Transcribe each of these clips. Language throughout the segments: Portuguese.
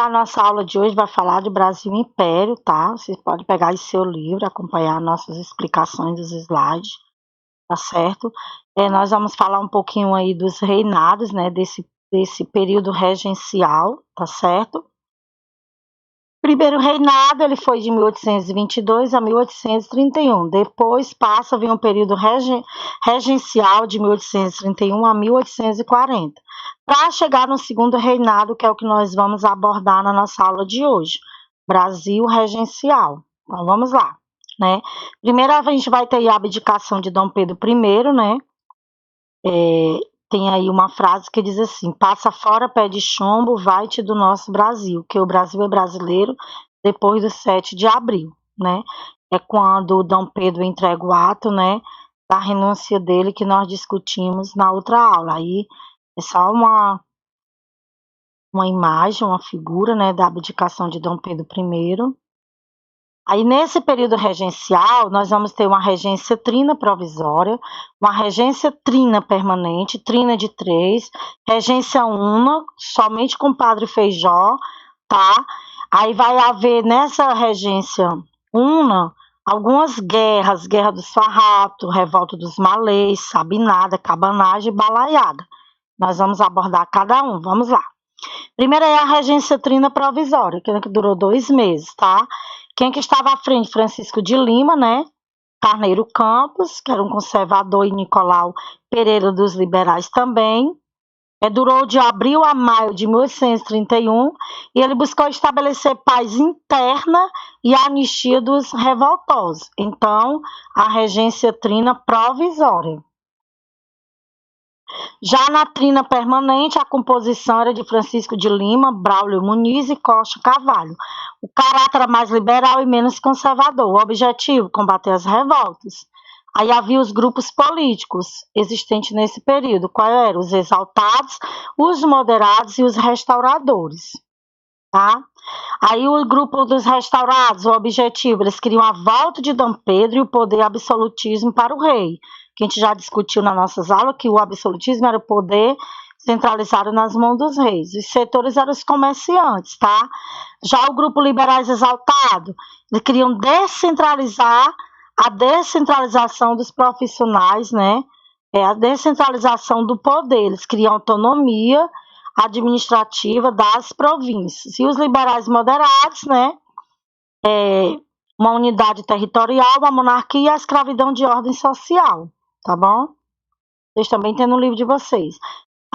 A nossa aula de hoje vai falar de Brasil e Império, tá? Você pode pegar esse seu livro, acompanhar nossas explicações dos slides, tá certo? Nós vamos falar um pouquinho aí dos reinados, né? Desse período regencial, tá certo? Primeiro reinado, ele foi de 1822 a 1831. Depois passa a vir um período regencial de 1831 a 1840. Para chegar no segundo reinado, que é o que nós vamos abordar na nossa aula de hoje. Brasil regencial. Então, vamos lá, né? Primeiro a gente vai ter a abdicação de Dom Pedro I, né? Tem aí uma frase que diz assim: passa fora pé de chumbo, vai-te do nosso Brasil, que o Brasil é brasileiro depois do 7 de abril, né? É quando Dom Pedro entrega o ato, né, da renúncia dele que nós discutimos na outra aula. Aí é só uma imagem, uma figura, né, da abdicação de Dom Pedro I. Aí, nesse período regencial, nós vamos ter uma regência trina provisória, uma regência trina permanente, trina de 3, regência una, somente com o padre Feijó, tá? Aí vai haver nessa regência una algumas guerras, guerra dos farrapos, revolta dos malês, sabinada, cabanagem e balaiada. Nós vamos abordar cada um, vamos lá. Primeiro é a regência trina provisória, que durou 2 meses, tá? Quem que estava à frente? Francisco de Lima, né? Carneiro Campos, que era um conservador, e Nicolau Pereira dos liberais também. Durou de abril a maio de 1831 e ele buscou estabelecer paz interna e a anistia dos revoltosos. Então, a regência trina provisória. Já na trina permanente, a composição era de Francisco de Lima, Braulio Muniz e Costa Carvalho. O caráter era mais liberal e menos conservador. O objetivo, combater as revoltas. Aí havia os grupos políticos existentes nesse período. Quais eram? Os exaltados, os moderados e os restauradores. Tá? Aí o grupo dos restaurados, o objetivo, eles queriam a volta de Dom Pedro e o poder absolutismo para o rei. Que a gente já discutiu nas nossas aulas, que o absolutismo era o poder centralizado nas mãos dos reis. Os setores eram os comerciantes, tá? Já o grupo liberais exaltado, eles queriam descentralizar a descentralização dos profissionais, né? A descentralização do poder. Eles queriam autonomia administrativa das províncias. E os liberais moderados, né? Uma unidade territorial, a monarquia e a escravidão de ordem social. Tá bom? Vocês também têm no livro de vocês.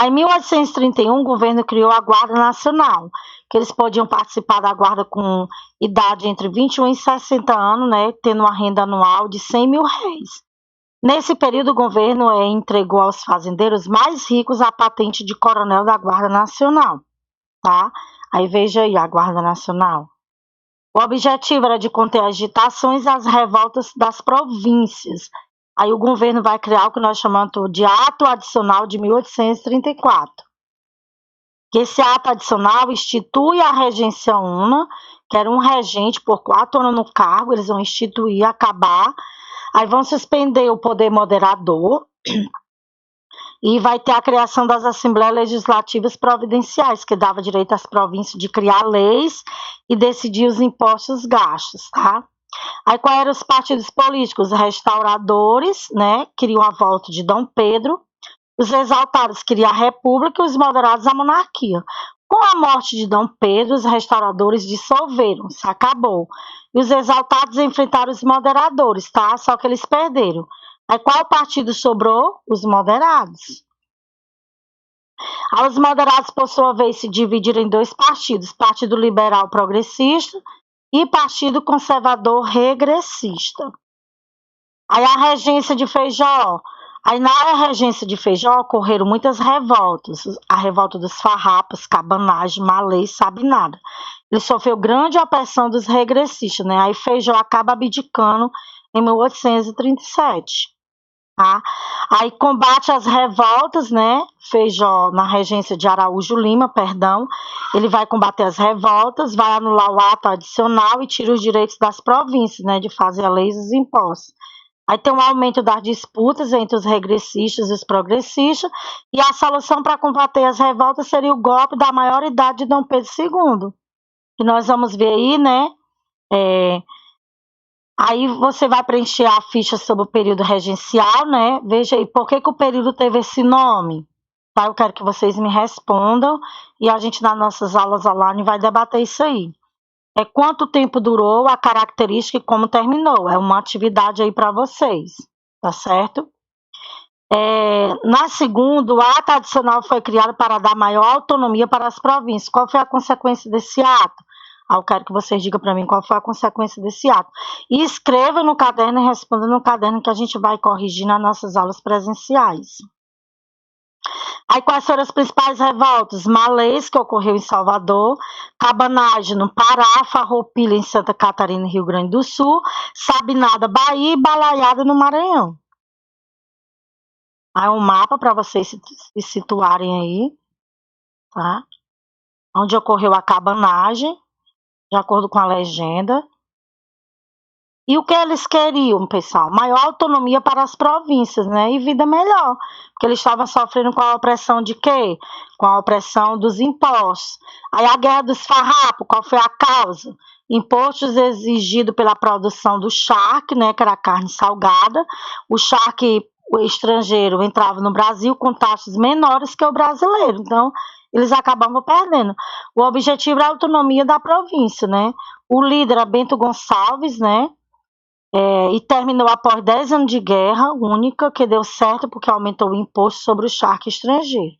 Aí, em 1831, o governo criou a Guarda Nacional, que eles podiam participar da guarda com idade entre 21 e 60 anos, né, tendo uma renda anual de 100 mil réis. Nesse período, o governo entregou aos fazendeiros mais ricos a patente de coronel da Guarda Nacional. Tá? Aí, veja aí a Guarda Nacional. O objetivo era de conter as agitações e as revoltas das províncias. Aí o governo vai criar o que nós chamamos de Ato Adicional de 1834. Que esse ato adicional institui a regência una, que era um regente por 4 anos no cargo, eles vão instituir, acabar. Aí vão suspender o poder moderador e vai ter a criação das Assembleias Legislativas Providenciais, que dava direito às províncias de criar leis e decidir os impostos gastos, tá? Aí, quais eram os partidos políticos? Os restauradores, né, queriam a volta de Dom Pedro. Os exaltados queriam a república e os moderados a monarquia. Com a morte de Dom Pedro, os restauradores dissolveram-se, acabou. E os exaltados enfrentaram os moderadores, tá? Só que eles perderam. Aí, qual partido sobrou? Os moderados. Aí, os moderados, por sua vez, se dividiram em 2 partidos: Partido Liberal Progressista e Partido Conservador Regressista. Aí a regência de Feijó. Aí na regência de Feijó ocorreram muitas revoltas. A revolta dos farrapos, cabanagem, malês, sabinada. Ele sofreu grande opressão dos regressistas, né? Aí Feijó acaba abdicando em 1837. Tá? Aí combate as revoltas, né? Feijó, na regência de Araújo Lima, ele vai combater as revoltas, vai anular o ato adicional e tira os direitos das províncias, né? De fazer a lei e os impostos. Aí tem um aumento das disputas entre os regressistas e os progressistas, e a solução para combater as revoltas seria o golpe da maioridade de Dom Pedro II. que nós vamos ver aí, né? Aí você vai preencher a ficha sobre o período regencial, né? Veja aí, por que o período teve esse nome? Tá? Eu quero que vocês me respondam e a gente nas nossas aulas online vai debater isso aí. Quanto tempo durou, a característica e como terminou. É uma atividade aí para vocês, tá certo? Na segunda, o ato adicional foi criado para dar maior autonomia para as províncias. Qual foi a consequência desse ato? Eu quero que vocês digam para mim qual foi a consequência desse ato. E escreva no caderno e responda no caderno que a gente vai corrigir nas nossas aulas presenciais. Aí quais foram as principais revoltas? Malês, que ocorreu em Salvador, Cabanagem no Pará, Farroupilha em Santa Catarina e Rio Grande do Sul, Sabinada, Bahia e Balaiada no Maranhão. Aí um mapa para vocês se situarem aí, tá? Onde ocorreu a cabanagem, de acordo com a legenda. E o que eles queriam, pessoal? Maior autonomia para as províncias, né? E vida melhor. Porque eles estavam sofrendo com a opressão de quê? Com a opressão dos impostos. Aí a guerra dos farrapos, qual foi a causa? Impostos exigidos pela produção do charque, né? Que era carne salgada. O charque, o estrangeiro, entrava no Brasil com taxas menores que o brasileiro. Então, eles acabavam perdendo. O objetivo era a autonomia da província, né? O líder era Bento Gonçalves, né? E terminou após 10 anos de guerra única, que deu certo porque aumentou o imposto sobre o charque estrangeiro.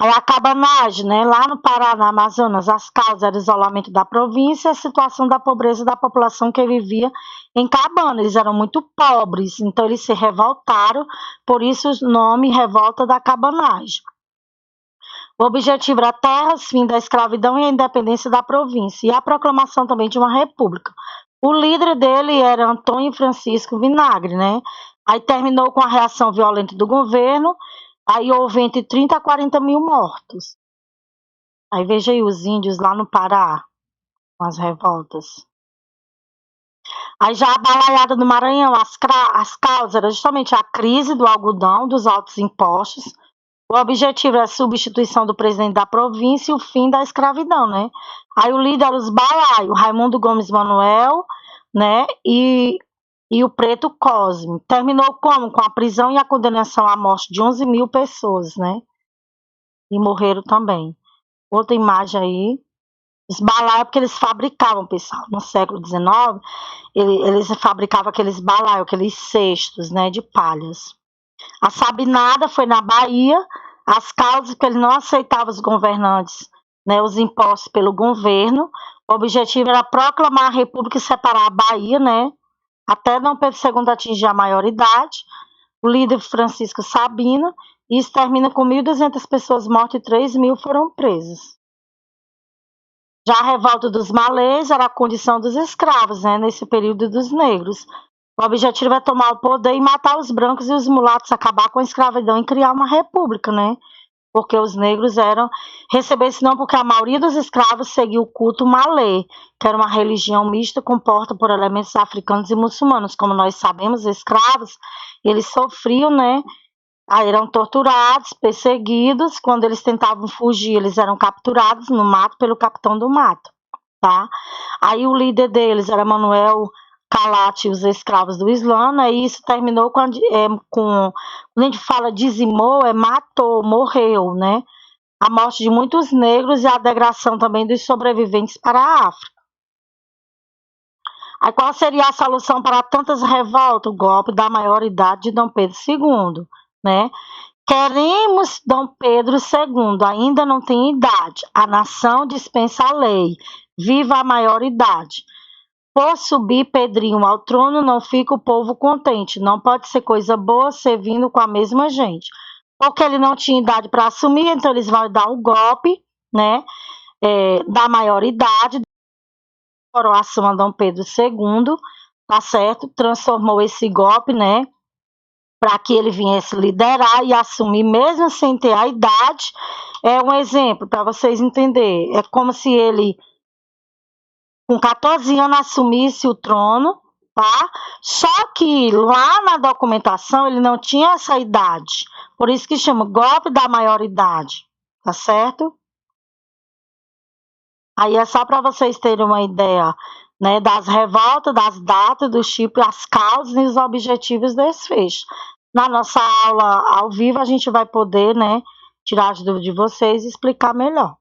Aí a cabanagem, né? Lá no Pará, na Amazonas, as causas eram o isolamento da província e a situação da pobreza da população que vivia em cabana. Eles eram muito pobres, então eles se revoltaram, por isso o nome Revolta da Cabanagem. O objetivo era terras, fim da escravidão e a independência da província, e a proclamação também de uma república. O líder dele era Antônio Francisco Vinagre, né? Aí terminou com a reação violenta do governo, aí houve entre 30 a 40 mil mortos. Aí veja aí os índios lá no Pará, com as revoltas. Aí já a balaiada no Maranhão, as causas eram justamente a crise do algodão, dos altos impostos. O objetivo era a substituição do presidente da província e o fim da escravidão, né? Aí o líder era os balaios, Raimundo Gomes Manuel, né? E o Preto Cosme. Terminou como? Com a prisão e a condenação à morte de 11 mil pessoas, né? E morreram também. Outra imagem aí. Os balaios, porque eles fabricavam, pessoal. No século XIX, eles fabricavam aqueles balaios, aqueles cestos, né? De palhas. A Sabinada foi na Bahia. As causas que ele não aceitava os governantes, né, os impostos pelo governo. O objetivo era proclamar a república e separar a Bahia, né, até Dom Pedro II atingir a maioridade. O líder Francisco Sabina, e isso termina com 1.200 pessoas mortas e 3 mil foram presas. Já a revolta dos malês era a condição dos escravos, né, nesse período dos negros. O objetivo é tomar o poder e matar os brancos e os mulatos, acabar com a escravidão e criar uma república, né? Porque os negros receber esse nome porque a maioria dos escravos seguia o culto malê, que era uma religião mista composta por elementos africanos e muçulmanos. Como nós sabemos, escravos, eles sofriam, né? Eram torturados, perseguidos. Quando eles tentavam fugir, eles eram capturados no mato pelo capitão do mato, tá? Aí o líder deles era Manuel Calate, os escravos do Islã, né? E isso terminou quando a gente fala dizimou, matou, morreu, né? A morte de muitos negros e a degradação também dos sobreviventes para a África. Aí qual seria a solução para tantas revoltas? O golpe da maioridade de Dom Pedro II, né? Queremos Dom Pedro II, ainda não tem idade. A nação dispensa a lei. Viva a maioridade. Por subir Pedrinho ao trono, não fica o povo contente. Não pode ser coisa boa servindo com a mesma gente. Porque ele não tinha idade para assumir, então eles vão dar um golpe, né? Da maioridade. Coroação a Dom Pedro II, tá certo? Transformou esse golpe, né? Para que ele viesse liderar e assumir, mesmo sem ter a idade. É um exemplo para vocês entenderem. É como se ele, com 14 anos, assumisse o trono, tá? Só que lá na documentação ele não tinha essa idade. Por isso que chama golpe da maioridade, tá certo? Aí é só para vocês terem uma ideia, né, das revoltas, das datas, dos tipos, as causas e os objetivos desse fecho. Na nossa aula ao vivo a gente vai poder, né, tirar as dúvidas de vocês e explicar melhor.